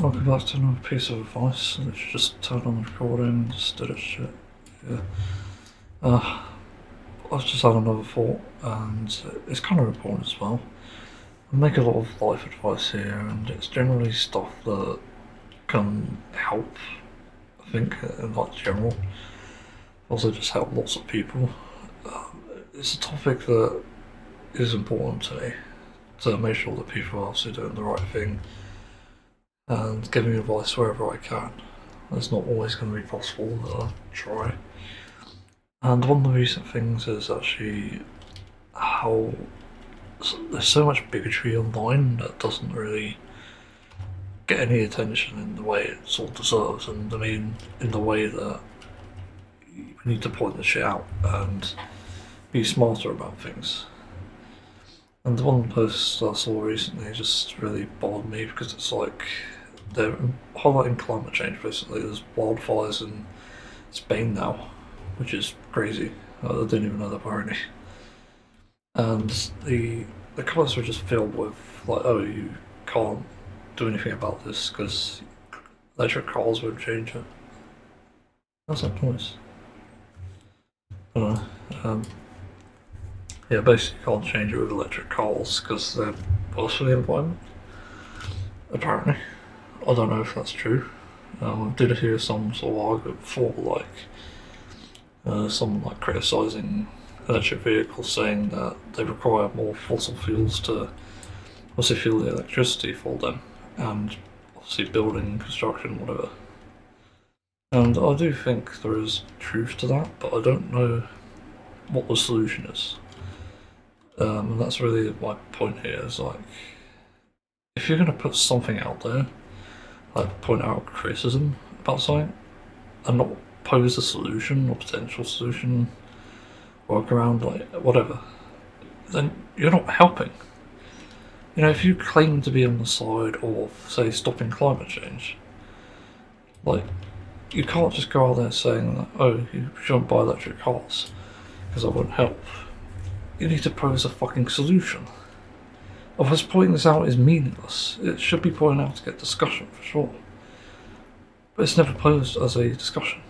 welcome back to another piece of advice. Let's just turn on the recording and just did it shit. Yeah. I've just had another thought, and it's kind of important as well. I make a lot of life advice here, and it's generally stuff that can help, I think, in like general. Also just help lots of people. It's a topic that is important to me, to make sure that people are obviously doing the right thing and giving advice wherever I can. It's not always going to be possible, but I try. And one of the recent things is actually how there's so much bigotry online that doesn't really get any attention in the way it sort of deserves, and I mean in the way that we need to point the shit out and be smarter about things. And the one post I saw recently just really bothered me because it's like they're highlighting climate change basically. There's wildfires in Spain now, which is crazy. I didn't even know there were any. And the comments were just filled with like, oh, you can't do anything about this because electric cars won't change it. That's that noise. I don't know. Yeah, basically you can't change it with electric cars because they're worse for the environment. Apparently. I don't know if that's true. I did hear some sort of argument before, like someone like criticising electric vehicles, saying that they require more fossil fuels to obviously fuel the electricity for them, and obviously building, construction, whatever. And I do think there is truth to that, but I don't know what the solution is. And that's really my point here, is like, if you're going to put something out there, like point out criticism about something, and not pose a solution or potential solution, work around, like whatever, then you're not helping. You know, if you claim to be on the side of, say, stopping climate change, like, you can't just go out there saying that, oh, you shouldn't buy electric cars because that won't help. You need to pose a fucking solution. Otherwise, pointing this out is meaningless. It should be pointed out to get discussion, for sure. But it's never posed as a discussion.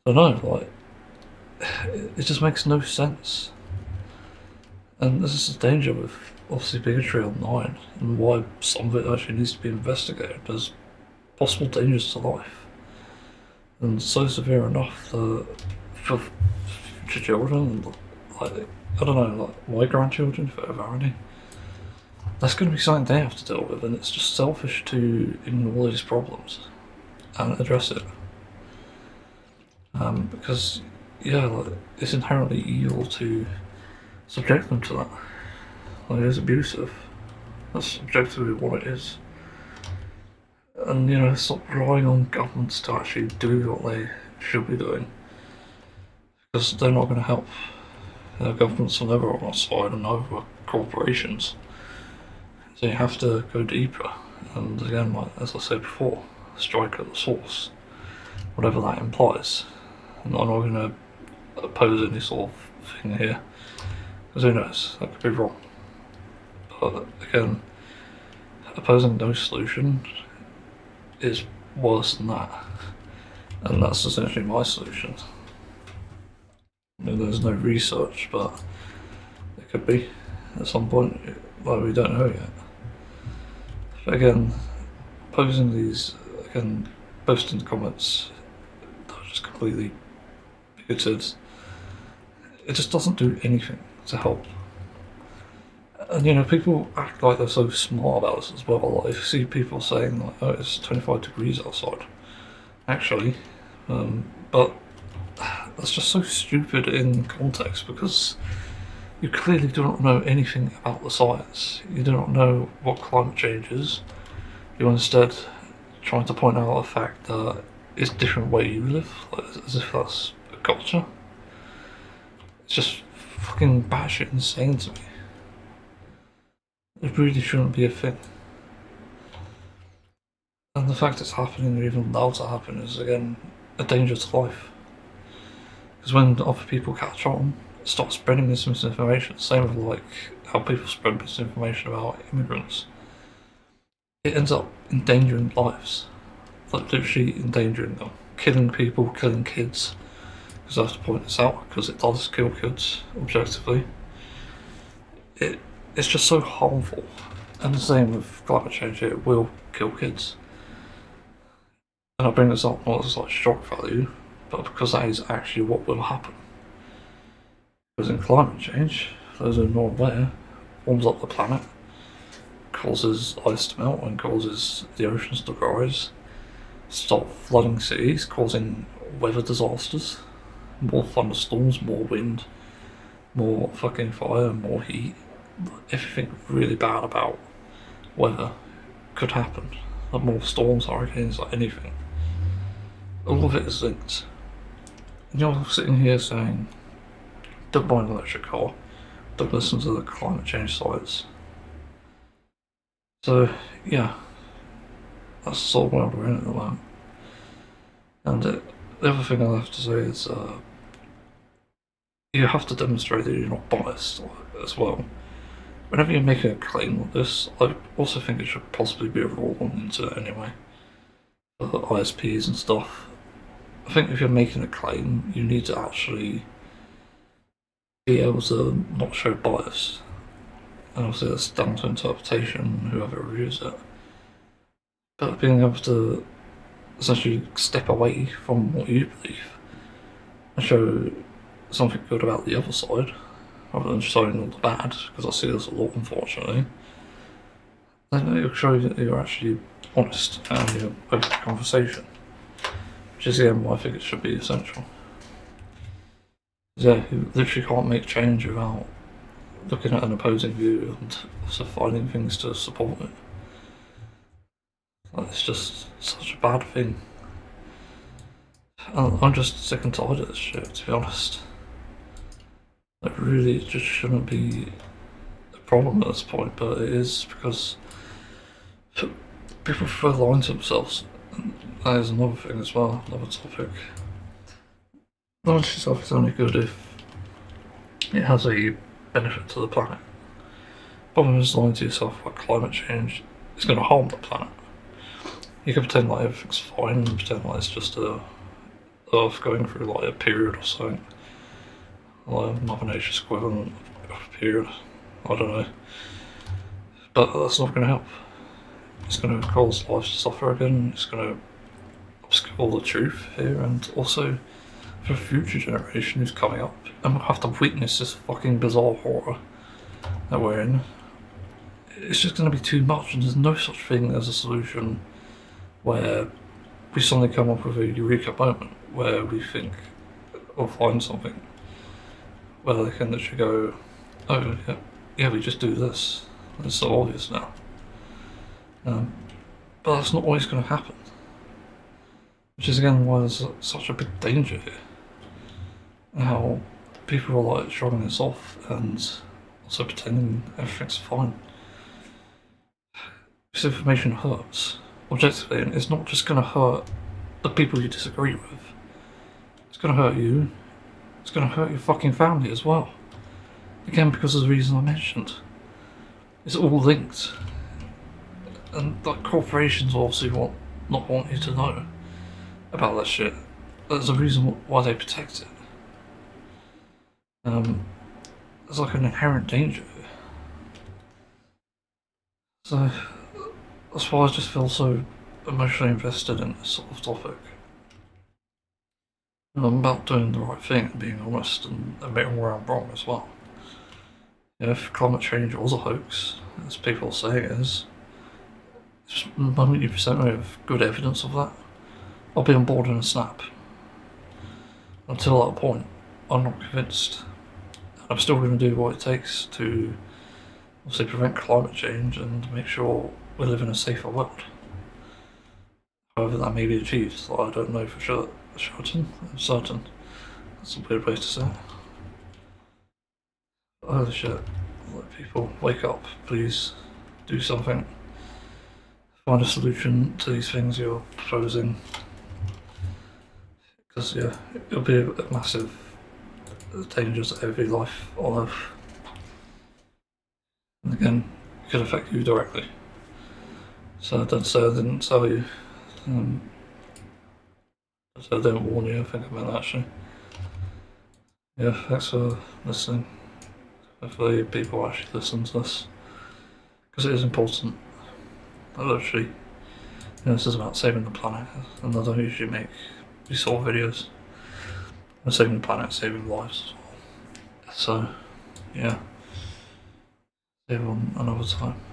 I don't know, like, it just makes no sense. And this is the danger with, obviously, bigotry online, and why some of it actually needs to be investigated. There's possible dangers to life. And so severe enough that for future children, like, I don't know, like my grandchildren, if I ever have any, that's going to be something they have to deal with, and it's just selfish to ignore these problems and address it. Because, yeah, like, it's inherently evil to subject them to that. Like, it is abusive. That's objectively what it is. And, you know, stop relying on governments to actually do what they should be doing, because they're not going to help. Governments are never on our side, and over corporations. So you have to go deeper, and again, like, as I said before, strike at the source, whatever that implies. And I'm not going to oppose any sort of thing here, because who knows, that could be wrong. But again, opposing no solution is worse than that, and that's essentially my solution. I mean, there's no research, but it could be at some point, like, we don't know yet. But again, posing these, again, posting comments that are just completely bigoted, it just doesn't do anything to help. And, you know, people act like they're so smart about this as well. Like, if you see people saying, like, oh, it's 25 degrees outside, actually, but that's just so stupid in context, because you clearly do not know anything about the science. You do not know what climate change is. You're instead trying to point out the fact that it's a different way you live, like, as if that's a culture. It's just fucking batshit insane to me. It really shouldn't be a thing. And the fact it's happening, or even allowed to happen, is again a danger to life. Because when other people catch on, stop spreading this misinformation. Same with, like, how people spread misinformation about immigrants. it ends up endangering lives. Like literally endangering them. Killing people, killing kids. Because I have to point this out, because it does kill kids, objectively. It's just so harmful. And the same with climate change, it will kill kids. And I bring this up not as like shock value, but because that is actually what will happen. Because in climate change, those who are not aware, warms up the planet, causes ice to melt and causes the oceans to rise, stop flooding cities, causing weather disasters, more thunderstorms, more wind, more fucking fire, more heat. Everything really bad about weather could happen. Like more storms, hurricanes, like anything. All of it is linked. And you're sitting here saying, don't buy an electric car, don't listen to the climate change sites. So, yeah, that's the sort of world we're in at the moment. And the other thing I have to say is, you have to demonstrate that you're not biased as well. Whenever you make a claim like this, I also think it should possibly be a rule on the internet anyway, for ISPs and stuff. I think if you're making a claim, you need to actually be able to not show bias. And obviously that's down to interpretation, whoever reviews it. But being able to essentially step away from what you believe and show something good about the other side, rather than showing all the bad, because I see this a lot, unfortunately, then it'll show that you're actually honest and you're open to conversation, which is again why I think it should be essential. Yeah, you literally can't make change without looking at an opposing view and also finding things to support it. Like, it's just such a bad thing. And I'm just sick and tired of this shit, to be honest. It really just shouldn't be a problem at this point, but it is, because people prefer lying to themselves. And that is another thing as well, another topic. Lying to yourself is only good if it has a benefit to the planet. Problem is, lying to yourself about climate change is going to harm the planet. You can pretend like everything's fine and pretend like it's just a Earth going through like a period or something. Like Mother Nature's equivalent of a period. I don't know. But that's not going to help. It's going to cause lives to suffer again. It's going to obscure the truth here, and also for the future generation who's coming up and will have to witness this fucking bizarre horror that we're in. It's just going to be too much, and there's no such thing as a solution where we suddenly come up with a eureka moment where we think or find something where they can literally go, oh yeah, we just do this. It's so obvious now. But that's not always going to happen. Which is again why there's such a big danger here. And how people are like shrugging this off and also pretending everything's fine. This information hurts. Objectively, and it's not just going to hurt the people you disagree with. It's going to hurt you. It's going to hurt your fucking family as well. Again, because of the reason I mentioned. It's all linked. And like corporations obviously not want you to know about that shit. There's a reason why they protect it. There's like an inherent danger. So that's why I just feel so emotionally invested in this sort of topic. And I'm about doing the right thing and being honest and admitting where I'm wrong as well. If climate change was a hoax, as people say it is, the moment you present me with good evidence of that, I'll be on board in a snap. Until that point, I'm not convinced. And I'm still going to do what it takes to obviously prevent climate change and make sure we live in a safer world. However that may be achieved, so I don't know for sure. I'm certain. That's a weird way to say it. Holy shit. Let people wake up, please. Do something. Find a solution to these things you're proposing. Because, yeah, it'll be a massive danger to every life on Earth. And again, it could affect you directly. So don't say I didn't tell you. Um, so I didn't warn you. Think about that actually. Yeah, thanks for listening. Hopefully people actually listen to this because it is important. I literally, this is about saving the planet, and I don't usually make these sort of videos. I'm saving the planet, saving lives. So, yeah, see you on another time.